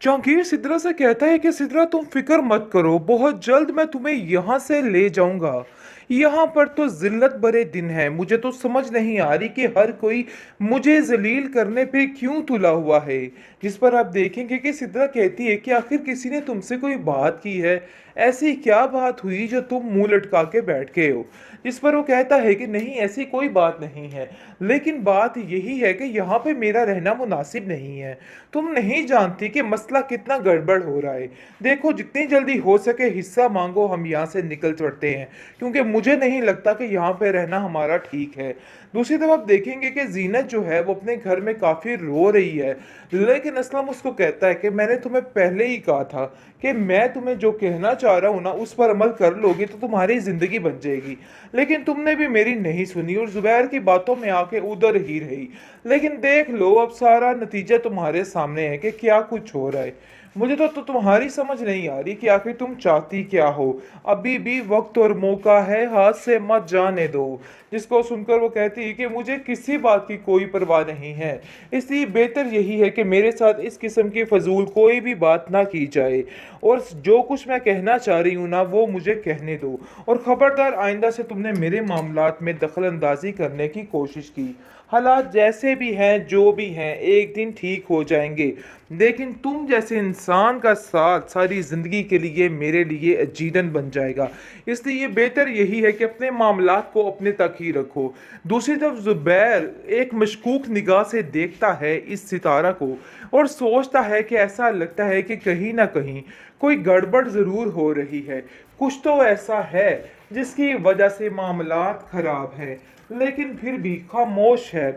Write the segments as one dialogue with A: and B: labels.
A: जहांगीर सिद्रा से कहता है कि सिद्रा तुम फिक्र मत करो, बहुत जल्द मैं तुम्हें यहाँ से ले जाऊंगा। यहाँ पर तो जिल्लत भरे दिन है, मुझे तो समझ नहीं आ रही कि हर कोई मुझे जलील करने पे क्यों तुला हुआ है। जिस पर आप देखेंगे कि सिद्रा कहती है कि आखिर किसी ने तुमसे कोई बात की है, ऐसी क्या बात हुई जो तुम मुंह लटका के बैठ गए हो। जिस पर वो कहता है कि नहीं, ऐसी कोई बात नहीं है, लेकिन बात यही है कि यहाँ पे मेरा रहना मुनासिब नहीं है। तुम नहीं जानती कि मसला कितना गड़बड़ हो रहा है। देखो, जितनी जल्दी हो सके हिस्सा मांगो, हम यहाँ से निकल चढ़ते हैं, क्योंकि मुझे नहीं लगता कि यहाँ पे रहना हमारा ठीक है। दूसरी तरफ आप देखेंगे कि जीनत जो है वो अपने घर में काफ़ी रो रही है, लेकिन असलम उसको कहता है कि मैंने तुम्हें पहले ही कहा था कि मैं तुम्हें जो कहना चाह रहा हूँ ना, उस पर अमल कर लोगे तो तुम्हारी ज़िंदगी बन जाएगी। लेकिन तुमने भी मेरी नहीं सुनी और जुबैर की बातों में आके उधर ही रही। लेकिन देख लो, अब सारा नतीजा तुम्हारे सामने है कि क्या कुछ हो रहा है। मुझे तो तुम्हारी समझ नहीं आ रही कि आखिर तुम चाहती क्या हो। अभी भी वक्त और मौका है, हाथ से मत जाने दो। जिसको सुनकर वो कहती है कि मुझे किसी बात की कोई परवाह नहीं है, इसलिए बेहतर यही है कि मेरे साथ इस किस्म की फजूल कोई भी बात ना की जाए, और जो कुछ मैं कहना चाह रही हूँ ना, वो मुझे कहने दो। और ख़बरदार, आइंदा से तुमने मेरे मामलात में दखल अंदाजी करने की कोशिश की। हालात जैसे भी हैं, जो भी हैं, एक दिन ठीक हो जाएंगे। लेकिन तुम जैसे इंसान का साथ सारी ज़िंदगी के लिए मेरे लिए अजीदन बन जाएगा। इसलिए बेहतर यही है कि अपने मामलात को अपने तक ही रखो। दूसरी तरफ जुबैर एक मशकूक निगाह से देखता है इस सितारा को, और सोचता है कि ऐसा लगता है कि कहीं ना कहीं कोई गड़बड़ ज़रूर हो रही है। कुछ तो ऐसा है जिसकी वजह से मामलात खराब हैं, लेकिन फिर भी खामोश है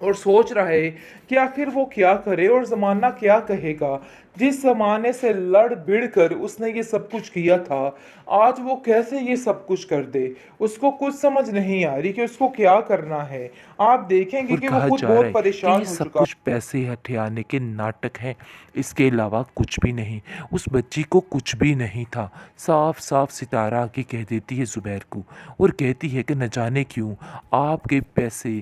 A: और सोच रहा है कि आखिर वो क्या करे और ज़माना क्या कहेगा। जिस ज़माने से लड़ भिड़ कर उसने ये सब कुछ किया था, आज वो कैसे ये सब कुछ कर दे। उसको कुछ समझ नहीं आ रही कि उसको क्या करना है। आप देखेंगे
B: और
A: कि वो
B: कहा
A: खुद
B: जा रहा
A: बहुत
B: है कि
A: परेशान
B: ये
A: हो
B: सब
A: चुका।
B: कुछ पैसे हथियाने के नाटक हैं, इसके अलावा कुछ भी नहीं। उस बच्ची को कुछ भी नहीं था। साफ साफ सितारा आके कह देती है जुबैर को, और कहती है कि न जाने क्यों आपके पैसे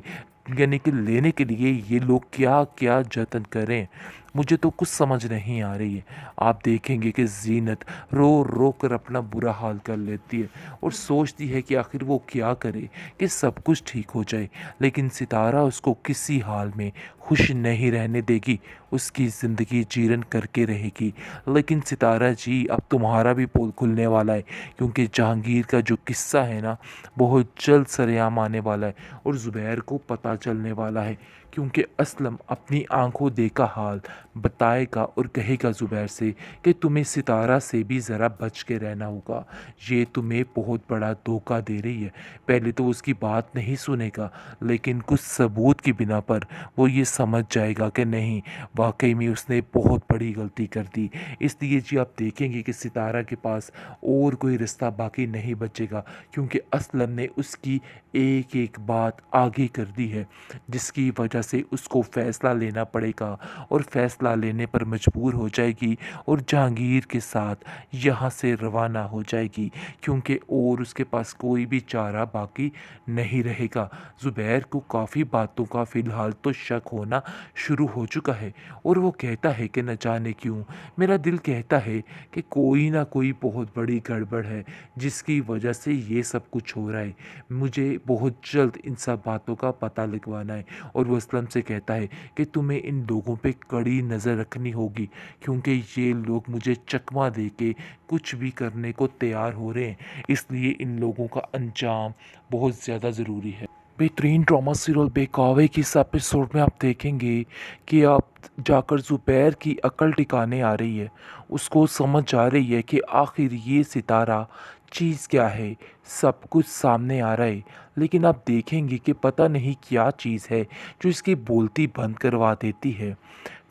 B: यानी कि लेने के लिए ये लोग क्या क्या जतन करें, मुझे तो कुछ समझ नहीं आ रही है। आप देखेंगे कि जीनत रो रो कर अपना बुरा हाल कर लेती है और सोचती है कि आखिर वो क्या करे कि सब कुछ ठीक हो जाए। लेकिन सितारा उसको किसी हाल में खुश नहीं रहने देगी, उसकी ज़िंदगी जीरन करके रहेगी। लेकिन सितारा जी, अब तुम्हारा भी पोल खुलने वाला है, क्योंकि जहांगीर का जो किस्सा है ना, बहुत जल्द सरेआम आने वाला है और ज़ुबैर को पता चलने वाला है। क्योंकि असलम अपनी आंखों देखा हाल बताएगा और कहेगा ज़ुबैर से कि तुम्हें सितारा से भी ज़रा बच के रहना होगा, ये तुम्हें बहुत बड़ा धोखा दे रही है। पहले तो उसकी बात नहीं सुनेगा, लेकिन कुछ सबूत की बिना पर वो ये समझ जाएगा कि नहीं, वाकई में उसने बहुत बड़ी गलती कर दी। इसलिए जी आप देखेंगे कि सितारा के पास और कोई रिश्ता बाकी नहीं बचेगा, क्योंकि असलम ने उसकी एक एक बात आगे कर दी है, जिसकी वजह से उसको फ़ैसला लेना पड़ेगा और फ़ैसला लेने पर मजबूर हो जाएगी और जहांगीर के साथ यहाँ से रवाना हो जाएगी, क्योंकि और उसके पास कोई भी चारा बाकी नहीं रहेगा। ज़ुबैर को काफ़ी बातों का फ़िलहाल तो शक होना शुरू हो चुका है, और वो कहता है कि न जाने क्यों मेरा दिल कहता है कि कोई ना कोई बहुत बड़ी गड़बड़ है जिसकी वजह से ये सब कुछ हो रहा है। मुझे बहुत जल्द इन सब बातों का पता लगवाना है। और वो असलम से कहता है कि तुम्हें इन लोगों पे कड़ी नज़र रखनी होगी, क्योंकि ये लोग मुझे चकमा दे के कुछ भी करने को तैयार हो रहे हैं, इसलिए इन लोगों का अंजाम बहुत ज़्यादा ज़रूरी है। बेहतरीन ड्रामा सीरियल बेकावे की इस एपिसोड में आप देखेंगे कि आप जाकर ज़ुबैर की अकल टिकाने आ रही है, उसको समझ आ रही है कि आखिर ये सितारा चीज़ क्या है। सब कुछ सामने आ रहा है, लेकिन आप देखेंगे कि पता नहीं क्या चीज़ है जो इसकी बोलती बंद करवा देती है।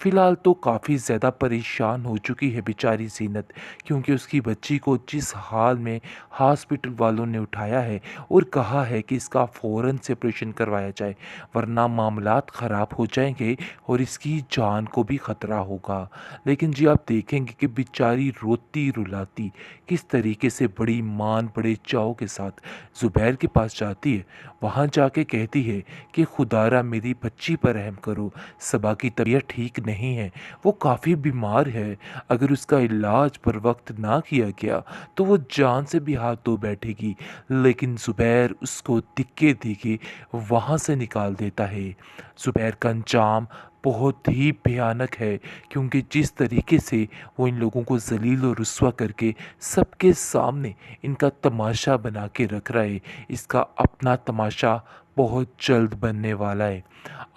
B: फ़िलहाल तो काफ़ी ज़्यादा परेशान हो चुकी है बेचारी ज़ीनत, क्योंकि उसकी बच्ची को जिस हाल में हॉस्पिटल वालों ने उठाया है और कहा है कि इसका फ़ौरन से ऑपरेशन करवाया जाए, वरना मामलात ख़राब हो जाएंगे और इसकी जान को भी ख़तरा होगा। लेकिन जी आप देखेंगे कि बेचारी रोती रुलाती किस तरीके से बड़ी मान बड़े चाव के साथ ज़ुबैर के पास जाती है। वहाँ जाके कहती है कि खुदारा मेरी बच्ची पर रहम करो, सबा की तबीयत ठीक नहीं है, वो काफ़ी बीमार है, अगर उसका इलाज पर वक्त ना किया गया तो वो जान से भी हाथ धो बैठेगी। लेकिन ज़ुबैर उसको दिक्के देके वहाँ से निकाल देता है। ज़ुबैर का अंजाम बहुत ही भयानक है, क्योंकि जिस तरीके से वो इन लोगों को ज़लील और रुस्वा करके सबके सामने इनका तमाशा बना के रख रहा है, इसका अपना तमाशा बहुत जल्द बनने वाला है।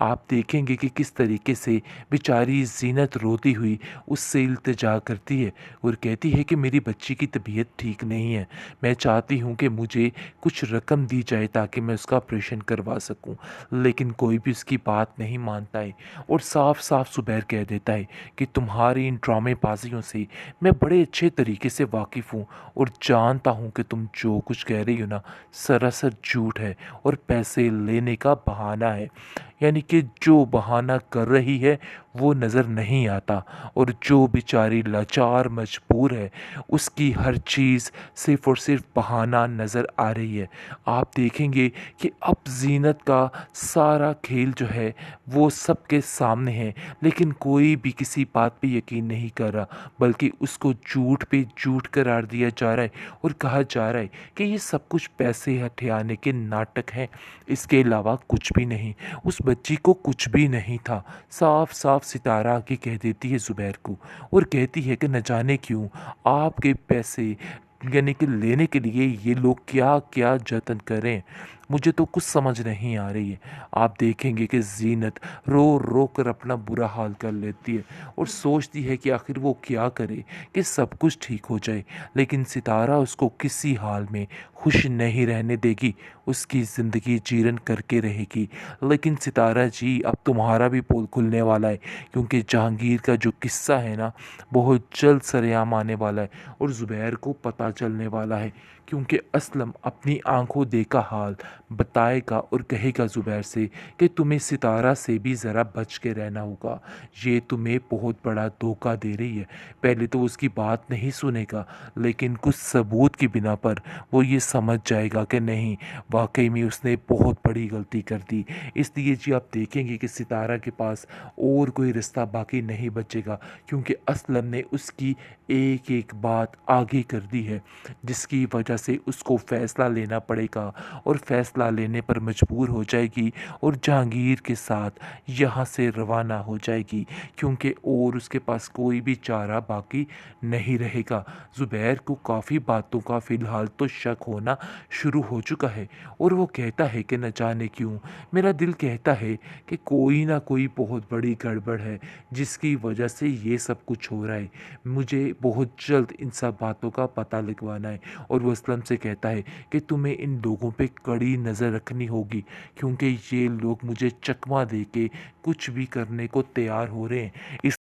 B: आप देखेंगे कि किस तरीके से बेचारी ज़ीनत रोती हुई उससे इल्तिजा करती है और कहती है कि मेरी बच्ची की तबीयत ठीक नहीं है, मैं चाहती हूँ कि मुझे कुछ रकम दी जाए ताकि मैं उसका ऑपरेशन करवा सकूँ। लेकिन कोई भी उसकी बात नहीं मानता है और साफ साफ ज़ुबैर कह देता है कि तुम्हारी इन ड्रामेबाजियों से मैं बड़े अच्छे तरीके से वाकिफ़ हूँ और जानता हूँ कि तुम जो कुछ कह रही हो ना, सरासर झूठ है और पैसे लेने का बहाना है। यानी कि जो बहाना कर रही है वो नज़र नहीं आता, और जो बेचारी लाचार मजबूर है उसकी हर चीज़ सिर्फ़ और सिर्फ बहाना नज़र आ रही है। आप देखेंगे कि अब ज़ीनत का सारा खेल जो है वो सबके सामने है, लेकिन कोई भी किसी बात पे यकीन नहीं कर रहा, बल्कि उसको झूठ पे झूठ करार दिया जा रहा है और कहा जा रहा है कि ये सब कुछ पैसे हथियाने के नाटक हैं, इसके अलावा कुछ भी नहीं। उस बच्ची को कुछ भी नहीं था। साफ साफ सितारा आके कह देती है ज़ुबैर को और कहती है कि न जाने क्यों आपके पैसे यानी कि लेने के लिए ये लोग क्या क्या जतन करें, मुझे तो कुछ समझ नहीं आ रही है। आप देखेंगे कि ज़ीनत रो रो कर अपना बुरा हाल कर लेती है और सोचती है कि आखिर वो क्या करे कि सब कुछ ठीक हो जाए, लेकिन सितारा उसको किसी हाल में खुश नहीं रहने देगी, उसकी ज़िंदगी जीरन करके रहेगी। लेकिन सितारा जी, अब तुम्हारा भी पोल खुलने वाला है, क्योंकि जहांगीर का जो किस्सा है ना, बहुत जल्द सरेआम आने वाला है और ज़ुबैर को पता चलने वाला है, क्योंकि असलम अपनी आंखों देखा हाल बताएगा और कहेगा ज़ुबैर से कि तुम्हें सितारा से भी ज़रा बच के रहना होगा, ये तुम्हें बहुत बड़ा धोखा दे रही है। पहले तो उसकी बात नहीं सुनेगा, लेकिन कुछ सबूत की बिना पर वो ये समझ जाएगा कि नहीं, वाकई में उसने बहुत बड़ी गलती कर दी। इसलिए जी आप देखेंगे कि सितारा के पास और कोई रिश्ता बाकी नहीं बचेगा, क्योंकि असलम ने उसकी एक एक बात आगे कर दी है, जिसकी वजह से उसको फ़ैसला लेना पड़ेगा और फ़ैसला लेने पर मजबूर हो जाएगी और जहांगीर के साथ यहाँ से रवाना हो जाएगी, क्योंकि और उसके पास कोई भी चारा बाकी नहीं रहेगा। ज़ुबैर को काफ़ी बातों का फ़िलहाल तो शक होना शुरू हो चुका है और वो कहता है कि न जाने क्यों मेरा दिल कहता है कि कोई ना कोई बहुत बड़ी गड़बड़ है जिसकी वजह से ये सब कुछ हो रहा है। मुझे बहुत जल्द इन सब बातों का पता लगवाना है। और वो असलम से कहता है कि तुम्हें इन लोगों पे कड़ी नज़र रखनी होगी, क्योंकि ये लोग मुझे चकमा दे के कुछ भी करने को तैयार हो रहे हैं। इस